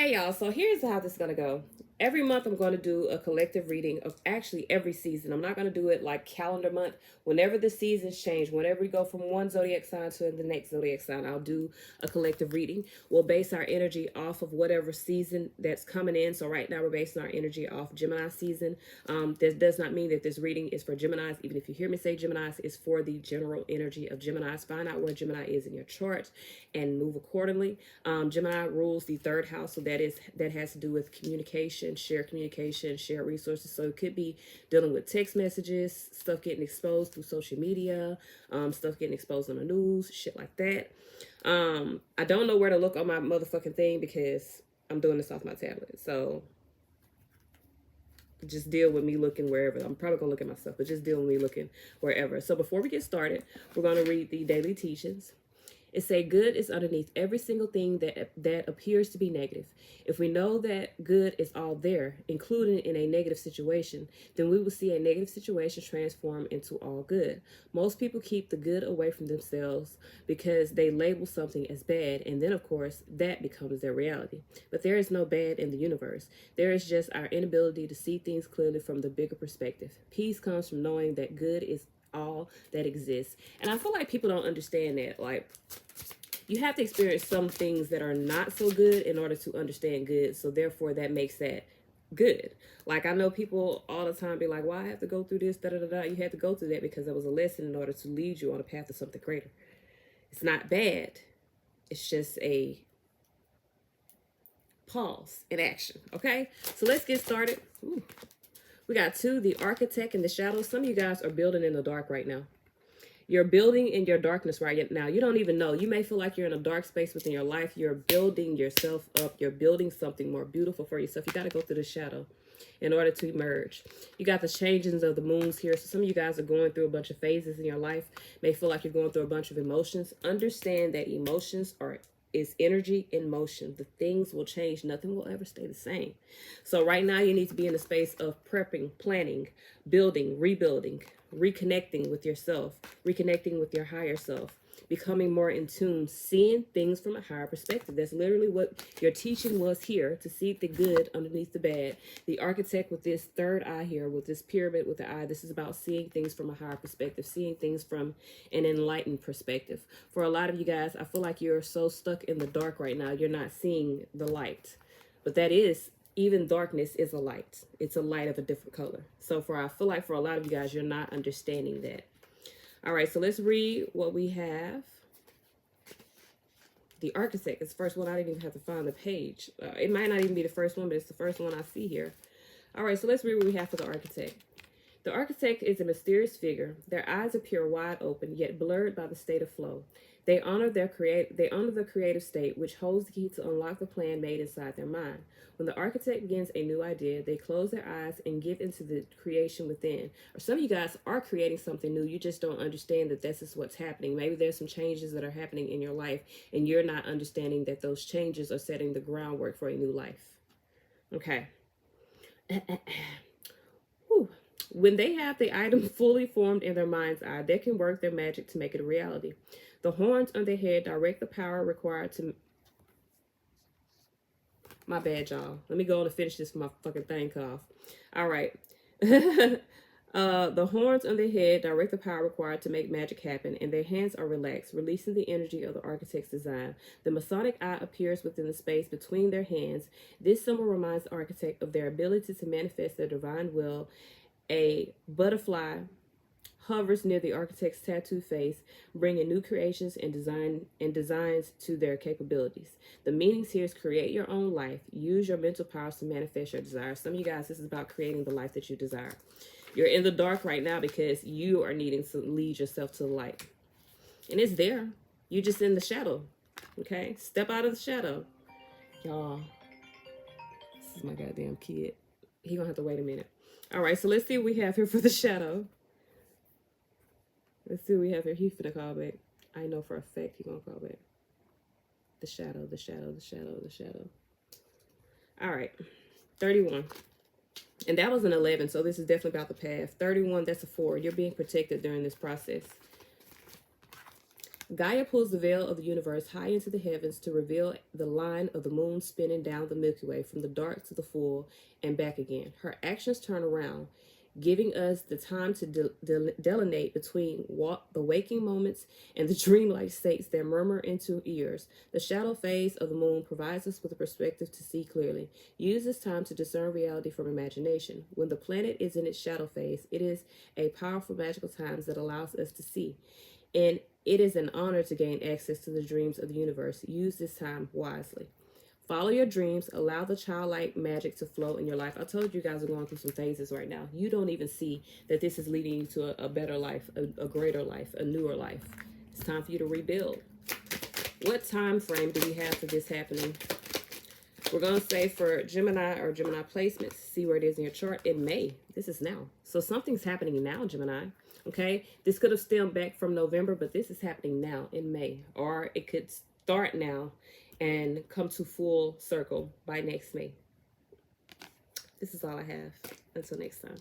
Hey y'all, so here's how this is going to go. Every month I'm going to do a collective reading of actually every season. I'm not going to do it like calendar month. Whenever the seasons change, whenever we go from one zodiac sign to the next zodiac sign, I'll do a collective reading. We'll base our energy off of whatever season that's coming in. So right now we're basing our energy off Gemini season. This does not mean that this reading is for Geminis. Even if you hear me say Geminis, it's for the general energy of Geminis. Find out where Gemini is in your chart and move accordingly. Gemini rules the third house, so that has to do with communication, share resources. So it could be dealing with text messages, stuff getting exposed through social media, stuff getting exposed on the news, shit like that. I don't know where to look on my motherfucking thing because I'm doing this off my tablet. So just deal with me looking wherever. I'm probably gonna look at myself, but just deal with me looking wherever. So before we get started, we're gonna read the daily teachings. It say good is underneath every single thing that appears to be negative. If we know that good is all there, including in a negative situation, then we will see a negative situation transform into all good. Most people keep the good away from themselves because they label something as bad, and then of course that becomes their reality. But there is no bad in the universe. There is just our inability to see things clearly from the bigger perspective. Peace comes from knowing that good is all that exists. And I feel like people don't understand that. Like, you have to experience some things that are not so good in order to understand good. So therefore that makes that good. Like, I know people all the time be like, well, I have to go through this, da da da da. You had to go through that because there was a lesson in order to lead you on a path to something greater. It's not bad. It's just a pause in action. Okay, so let's get started. Ooh. We got two, the architect and the shadows. Some of you guys are building in the dark right now. You're building in your darkness right now. You don't even know. You may feel like you're in a dark space within your life. You're building yourself up. You're building something more beautiful for yourself. You got to go through the shadow in order to emerge. You got the changings of the moons here. So some of you guys are going through a bunch of phases in your life. May feel like you're going through a bunch of emotions. Understand that emotions is energy in motion. The things will change. Nothing will ever stay the same. So right now you need to be in a space of prepping, planning, building, rebuilding, reconnecting with yourself, reconnecting with your higher self, becoming more in tune, seeing things from a higher perspective. That's literally what your teaching was here, to see the good underneath the bad. The architect with this third eye here, with this pyramid with the eye, this is about seeing things from a higher perspective, seeing things from an enlightened perspective. For a lot of you guys, I feel like you're so stuck in the dark right now, you're not seeing the light. But that is, even darkness is a light. It's a light of a different color. So I feel like for a lot of you guys, you're not understanding that. All right, so let's read what we have. The architect is the first one. I didn't even have to find the page. It might not even be the first one, but it's the first one I see here. All right, so let's read what we have for the architect. The architect is a mysterious figure. Their eyes appear wide open, yet blurred by the state of flow. They honor the creative state, which holds the key to unlock the plan made inside their mind. When the architect begins a new idea, they close their eyes and give into the creation within. Or some of you guys are creating something new. You just don't understand that this is what's happening. Maybe there's some changes that are happening in your life, and you're not understanding that those changes are setting the groundwork for a new life. Okay. When they have the item fully formed in their mind's eye, they can work their magic to make it a reality. The horns on their head direct the power required to... My bad, y'all. Let me go on and finish this for my fucking thing off. All right. The horns on their head direct the power required to make magic happen, and their hands are relaxed, releasing the energy of the architect's design. The Masonic eye appears within the space between their hands. This symbol reminds the architect of their ability to manifest their divine will. A butterfly hovers near the architect's tattooed face, bringing new creations and designs to their capabilities. The meanings here is create your own life. Use your mental powers to manifest your desires. Some of you guys, this is about creating the life that you desire. You're in the dark right now because you are needing to lead yourself to the light. And it's there. You're just in the shadow. Okay? Step out of the shadow. Y'all, this is my goddamn kid. He gonna have to wait a minute. All right, so let's see what we have here for the shadow. Let's see what we have here. He's gonna call back. I know for a fact he's gonna call back. The shadow, the shadow, the shadow, the shadow. All right, 31. And that was an 11, so this is definitely about the path. 31, that's a 4. You're being protected during this process. Gaia pulls the veil of the universe high into the heavens to reveal the line of the moon spinning down the Milky Way from the dark to the full and back again. Her actions turn around, giving us the time to delineate between the waking moments and the dreamlike states that murmur into ears. The shadow phase of the moon provides us with a perspective to see clearly. Use this time to discern reality from imagination. When the planet is in its shadow phase, it is a powerful magical time that allows us to see. And it is an honor to gain access to the dreams of the universe. Use this time wisely. Follow your dreams. Allow the childlike magic to flow in your life. I told you guys are going through some phases right now. You don't even see that this is leading you to a better life, a greater life, a newer life. It's time for you to rebuild. What time frame do we have for this happening? We're going to say for Gemini or Gemini placements, see where it is in your chart, in May. This is now. So something's happening now, Gemini. Okay? This could have stemmed back from November, but this is happening now in May. Or it could start now and come to full circle by next May. This is all I have. Until next time.